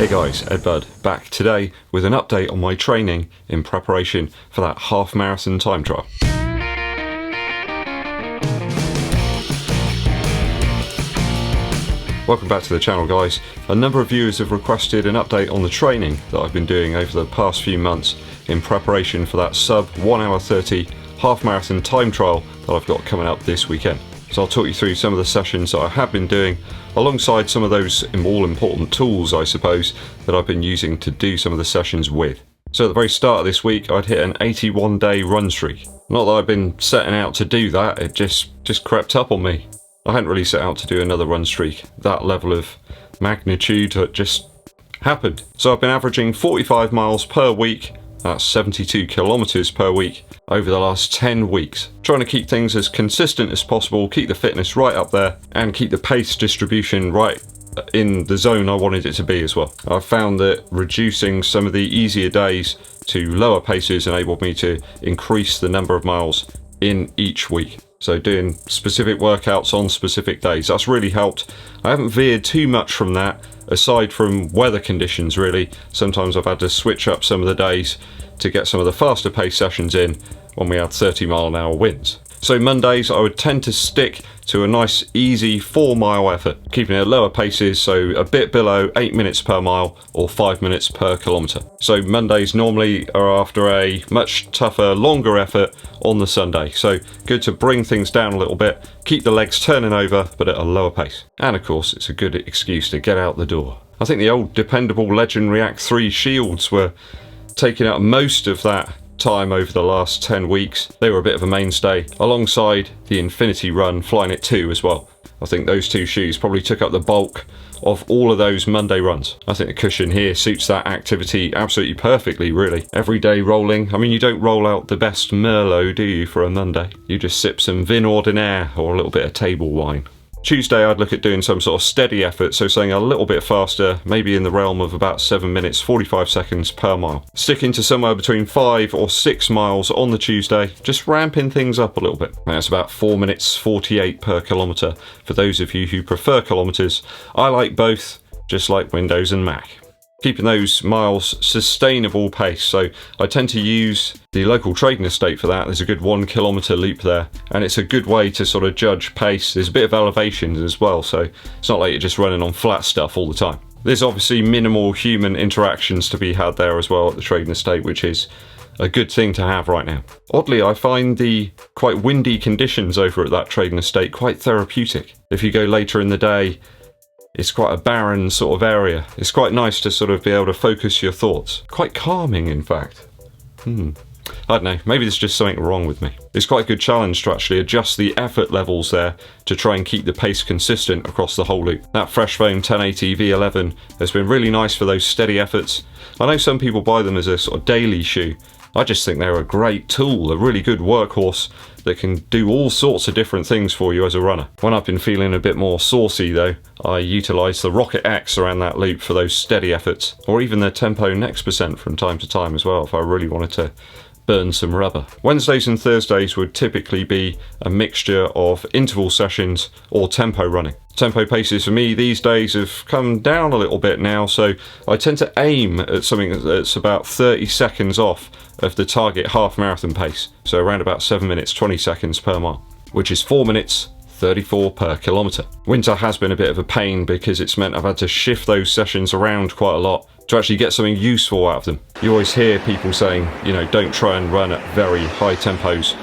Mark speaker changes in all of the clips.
Speaker 1: Hey guys, EDDBUD back today with an update on my training in preparation for that half marathon time trial. Welcome back to the channel guys. A number of viewers have requested an update on the training that I've been doing over the past few months in preparation for that sub 1 hour 30 half marathon time trial that I've got coming up this weekend. So I'll talk you through some of the sessions that I have been doing alongside some of those all important tools, I suppose, that I've been using to do some of the sessions with. So at the very start of this week, I'd hit an 81-day run streak. Not that I've been setting out to do that, it just crept up on me. I hadn't really set out to do another run streak. That level of magnitude just happened. So I've been averaging 45 miles per week. That's 72 kilometers per week over the last 10 weeks. Trying to keep things as consistent as possible, keep the fitness right up there, and keep the pace distribution right in the zone I wanted it to be as well. I've found that reducing some of the easier days to lower paces enabled me to increase the number of miles in each week. So doing specific workouts on specific days, that's really helped. I haven't veered too much from that, aside from weather conditions really. Sometimes I've had to switch up some of the days to get some of the faster pace sessions in when we had 30-mile-an-hour winds. So Mondays I would tend to stick to a nice easy 4-mile effort, keeping it at lower paces, so a bit below 8 minutes per mile or 5 minutes per kilometre. So Mondays normally are after a much tougher, longer effort on the Sunday. So good to bring things down a little bit, keep the legs turning over, but at a lower pace. And of course, it's a good excuse to get out the door. I think the old dependable Legend React 3 shields were taking up most of that time over the last 10 weeks. They were a bit of a mainstay, alongside the Infinity Run Flyknit 2 as well. I think those two shoes probably took up the bulk of all of those Monday runs. I think the cushion here suits that activity absolutely perfectly, really. Everyday rolling. I mean, you don't roll out the best Merlot, do you, for a Monday? You just sip some Vin Ordinaire or a little bit of table wine. Tuesday I'd look at doing some sort of steady effort, so something a little bit faster, maybe in the realm of about 7 minutes 45 seconds per mile. Sticking to somewhere between 5 or 6 miles on the Tuesday, just ramping things up a little bit. That's about 4 minutes 48 per kilometre for those of you who prefer kilometres. I like both, just like Windows and Mac. Keeping those miles sustainable pace, so I tend to use the local trading estate for that. There's a good 1 kilometre loop there, and it's a good way to sort of judge pace. There's a bit of elevation as well, so it's not like you're just running on flat stuff all the time. There's obviously minimal human interactions to be had there as well at the trading estate, which is a good thing to have right now. Oddly, I find the quite windy conditions over at that trading estate quite therapeutic. If you go later in the day, it's quite a barren sort of area. It's quite nice to sort of be able to focus your thoughts. Quite calming, in fact. I don't know, maybe there's just something wrong with me. It's quite a good challenge to actually adjust the effort levels there to try and keep the pace consistent across the whole loop. That FreshFoam 1080 V11 has been really nice for those steady efforts. I know some people buy them as a sort of daily shoe. I just think they're a great tool, a really good workhorse that can do all sorts of different things for you as a runner. When I've been feeling a bit more saucy though, I utilise the Rocket X around that loop for those steady efforts, or even the Tempo Next Percent from time to time as well if I really wanted to burn some rubber. Wednesdays and Thursdays would typically be a mixture of interval sessions or tempo running. Tempo paces for me these days have come down a little bit now, so I tend to aim at something that's about 30 seconds off of the target half marathon pace, so around about 7 minutes 20 seconds per mile, which is 4 minutes 34 per kilometre. Winter has been a bit of a pain because it's meant I've had to shift those sessions around quite a lot to actually get something useful out of them. You always hear people saying, you know, don't try and run at very high tempos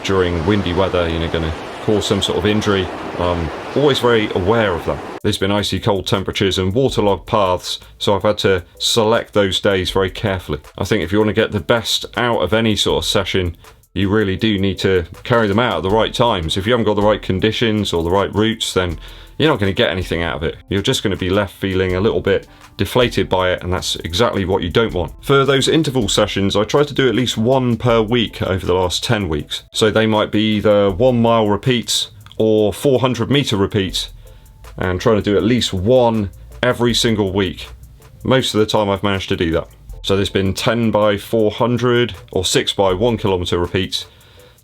Speaker 1: during windy weather, you're going to cause some sort of injury. I'm always very aware of that. There's been icy cold temperatures and waterlogged paths, so I've had to select those days very carefully. I think if you want to get the best out of any sort of session, you really do need to carry them out at the right times. If you haven't got the right conditions or the right routes, then you're not going to get anything out of it. You're just going to be left feeling a little bit deflated by it, and that's exactly what you don't want. For those interval sessions, I try to do at least one per week over the last 10 weeks. So they might be either 1 mile repeats or 400 meter repeats, and trying to do at least one every single week. Most of the time I've managed to do that. So there's been 10 by 400 or 6 by 1 kilometer repeats,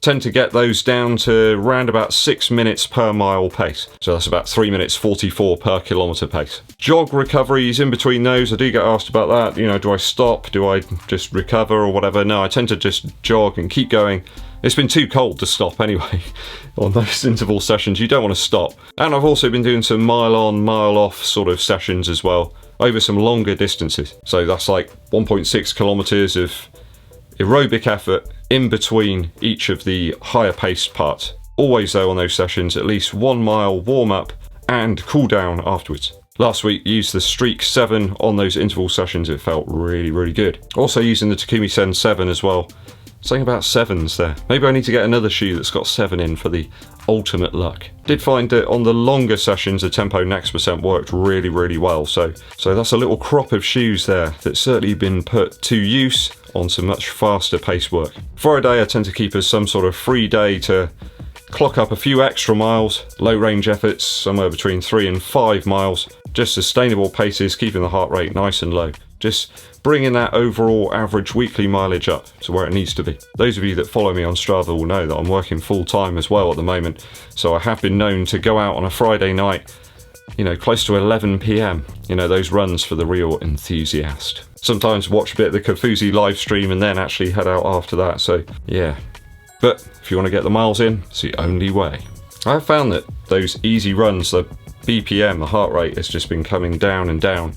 Speaker 1: Tend to get those down to around about 6 minutes per mile pace. So that's about 3 minutes 44 per kilometre pace. Jog recoveries in between those, I do get asked about that. You know, do I stop? Do I just recover or whatever? No, I tend to just jog and keep going. It's been too cold to stop anyway on those interval sessions. You don't want to stop. And I've also been doing some mile on, mile off sort of sessions as well over some longer distances. So that's like 1.6 kilometres of aerobic effort in between each of the higher paced parts. Always though on those sessions, at least 1 mile warm up and cool down afterwards. Last week used the Streak 7 on those interval sessions. It felt really, really good. Also using the Takumi Sen 7 as well. Something about 7s there. Maybe I need to get another shoe that's got 7 in for the ultimate luck. Did find that on the longer sessions the Tempo Next Percent worked really, really well. So that's a little crop of shoes there that's certainly been put to use on some much faster pace work. Friday I tend to keep as some sort of free day to clock up a few extra miles, low range efforts, somewhere between 3 and 5 miles, just sustainable paces, keeping the heart rate nice and low. Just bringing that overall average weekly mileage up to where it needs to be. Those of you that follow me on Strava will know that I'm working full time as well at the moment, so I have been known to go out on a Friday night, you know, close to 11 PM, you know, those runs for the real enthusiast. Sometimes watch a bit of the Kofuzi live stream and then actually head out after that, so yeah. But if you want to get the miles in, it's the only way. I have found that those easy runs, the BPM, the heart rate, has just been coming down and down.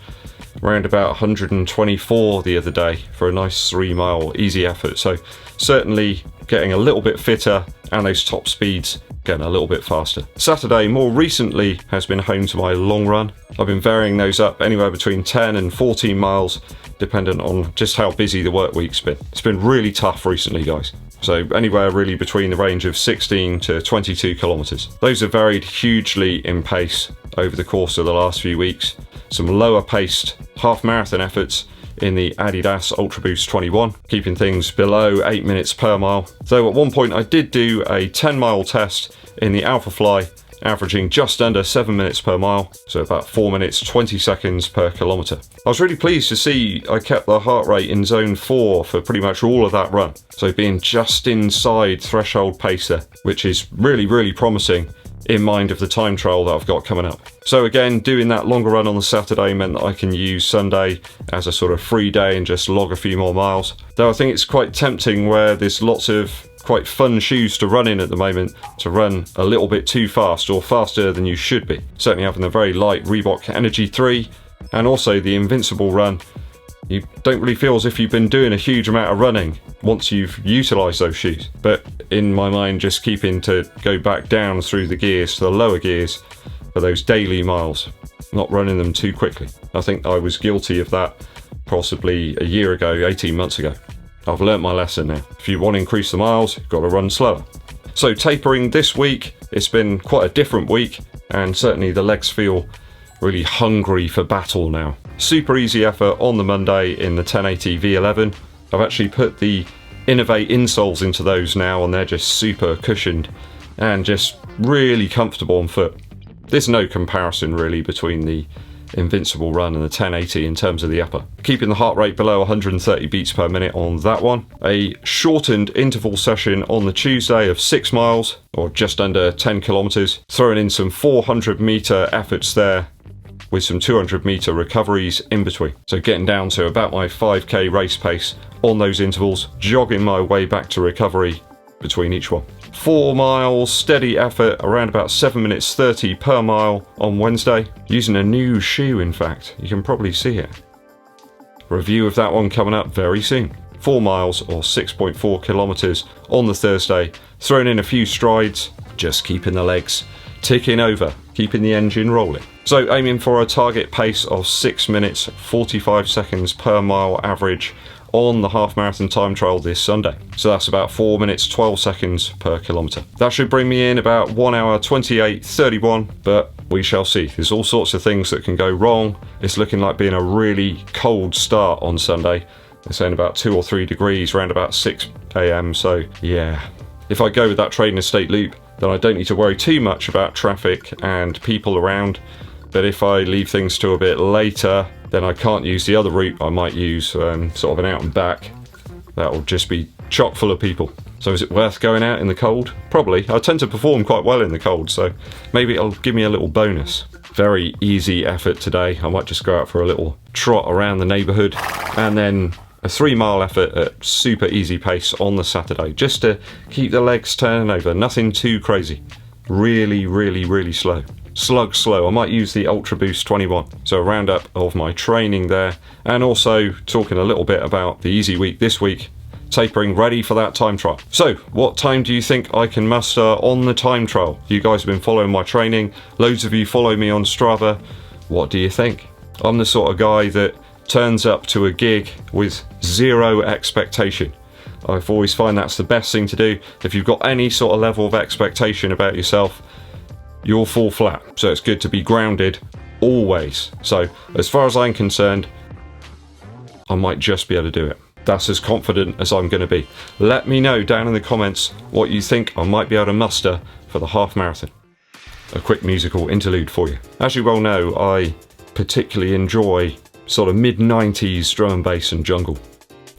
Speaker 1: Around about 124 the other day for a nice 3 mile easy effort. So certainly getting a little bit fitter and those top speeds getting a little bit faster. Saturday more recently has been home to my long run. I've been varying those up anywhere between 10 and 14 miles dependent on just how busy the work week's been. It's been really tough recently, guys. So anywhere really between the range of 16 to 22 kilometres. Those have varied hugely in pace over the course of the last few weeks. Some lower paced half marathon efforts in the Adidas Ultra Boost 21, keeping things below 8 minutes per mile. Though at one point I did do a 10-mile test in the Alpha Fly, averaging just under 7 minutes per mile, so about 4 minutes 20 seconds per kilometre. I was really pleased to see I kept the heart rate in zone 4 for pretty much all of that run, so being just inside threshold pace there, which is really, really promising in mind of the time trial that I've got coming up. So again, doing that longer run on the Saturday meant that I can use Sunday as a sort of free day and just log a few more miles. Though I think it's quite tempting where there's lots of quite fun shoes to run in at the moment, to run a little bit too fast or faster than you should be. Certainly having the very light Reebok Energy 3 and also the Invincible run. You don't really feel as if you've been doing a huge amount of running once you've utilised those shoes. But in my mind, just keeping to go back down through the gears to the lower gears for those daily miles, not running them too quickly. I think I was guilty of that possibly a year ago, 18 months ago. I've learnt my lesson now. If you want to increase the miles, you've got to run slower. So tapering this week, it's been quite a different week, and certainly the legs feel really hungry for battle now. Super easy effort on the Monday in the 1080 V11. I've actually put the Innovate insoles into those now, and they're just super cushioned and just really comfortable on foot. There's no comparison really between the Invincible run and the 1080 in terms of the upper. Keeping the heart rate below 130 beats per minute on that one. A shortened interval session on the Tuesday of 6 miles or just under 10 kilometers. Throwing in some 400 meter efforts there with some 200 meter recoveries in between. So getting down to about my 5k race pace on those intervals, jogging my way back to recovery between each one. 4 miles steady effort, around about 7 minutes 30 per mile on Wednesday, using a new shoe in fact. You can probably see it. Review of that one coming up very soon. 4 miles or 6.4 kilometers on the Thursday, throwing in a few strides, just keeping the legs ticking over, keeping the engine rolling. So aiming for a target pace of 6 minutes 45 seconds per mile average on the half marathon time trial this Sunday. So that's about 4 minutes 12 seconds per kilometre. That should bring me in about 1 hour 28:31, but we shall see. There's all sorts of things that can go wrong. It's looking like being a really cold start on Sunday. They're saying about 2 or 3 degrees around about 6 AM, so yeah. If I go with that Trading Estate loop, then I don't need to worry too much about traffic and people around. But if I leave things to a bit later, then I can't use the other route. I might use sort of an out and back. That will just be chock full of people. So is it worth going out in the cold? Probably. I tend to perform quite well in the cold, so maybe it'll give me a little bonus. Very easy effort today. I might just go out for a little trot around the neighbourhood, and then a 3-mile effort at super easy pace on the Saturday, just to keep the legs turning over. Nothing too crazy. Really, really, really slow. Slug slow. I might use the Ultra Boost 21. So a roundup of my training there, and also talking a little bit about the easy week this week, tapering ready for that time trial. So what time do you think I can muster on the time trial? You guys have been following my training. Loads of you follow me on Strava. What do you think? I'm the sort of guy that turns up to a gig with zero expectation. I've always find that's the best thing to do. If you've got any sort of level of expectation about yourself, you'll fall flat. So it's good to be grounded always. So as far as I'm concerned, I might just be able to do it. That's as confident as I'm going to be. Let me know down in the comments what you think I might be able to muster for the half marathon. A quick musical interlude for you. As you well know, I particularly enjoy sort of mid-90s drum and bass and jungle.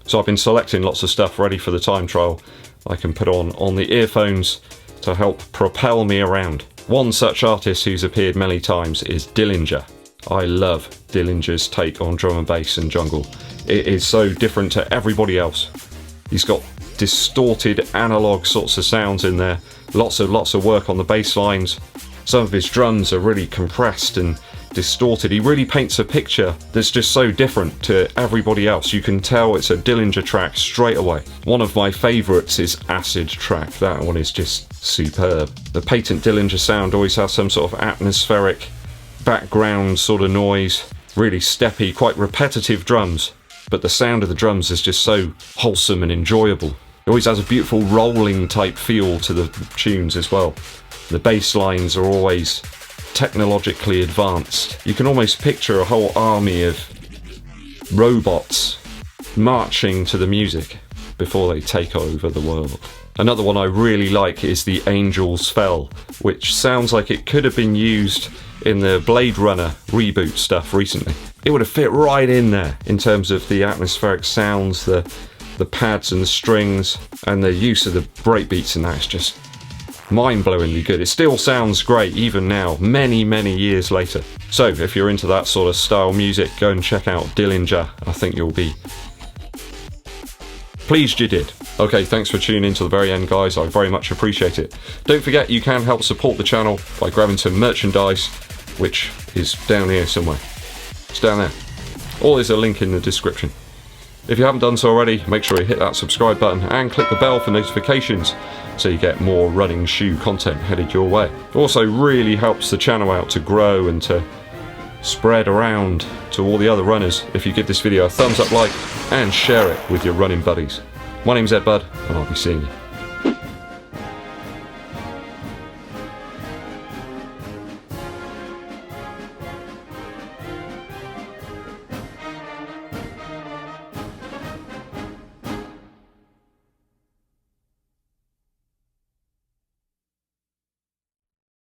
Speaker 1: So I've been selecting lots of stuff ready for the time trial I can put on the earphones to help propel me around. One such artist who's appeared many times is Dillinger. I love Dillinger's take on drum and bass and jungle. It is so different to everybody else. He's got distorted analog sorts of sounds in there, lots of work on the bass lines. Some of his drums are really compressed and distorted. He really paints a picture that's just so different to everybody else. You can tell it's a Dillinger track straight away. One of my favourites is Acid Track. That one is just superb. The patent Dillinger sound always has some sort of atmospheric background sort of noise, really steppy, quite repetitive drums, but the sound of the drums is just so wholesome and enjoyable. It always has a beautiful rolling type feel to the tunes as well. The bass lines are always technologically advanced. You can almost picture a whole army of robots marching to the music before they take over the world. Another one I really like is the Angels Fell, which sounds like it could have been used in the Blade Runner reboot stuff recently. It would have fit right in there in terms of the atmospheric sounds, the pads and the strings, and the use of the breakbeats, and that's just mind-blowingly good. It still sounds great even now, many years later. So if you're into that sort of style music, go and check out Dillinger. I think you'll be pleased you did. Okay, thanks for tuning in to the very end, guys. I very much appreciate it. Don't forget you can help support the channel by grabbing some merchandise, which is down here somewhere. It's down there. Or there's a link in the description. If you haven't done so already, make sure you hit that subscribe button and click the bell for notifications so you get more running shoe content headed your way. It also really helps the channel out to grow and to spread around to all the other runners if you give this video a thumbs up like and share it with your running buddies. My name's EDDBUD and I'll be seeing you.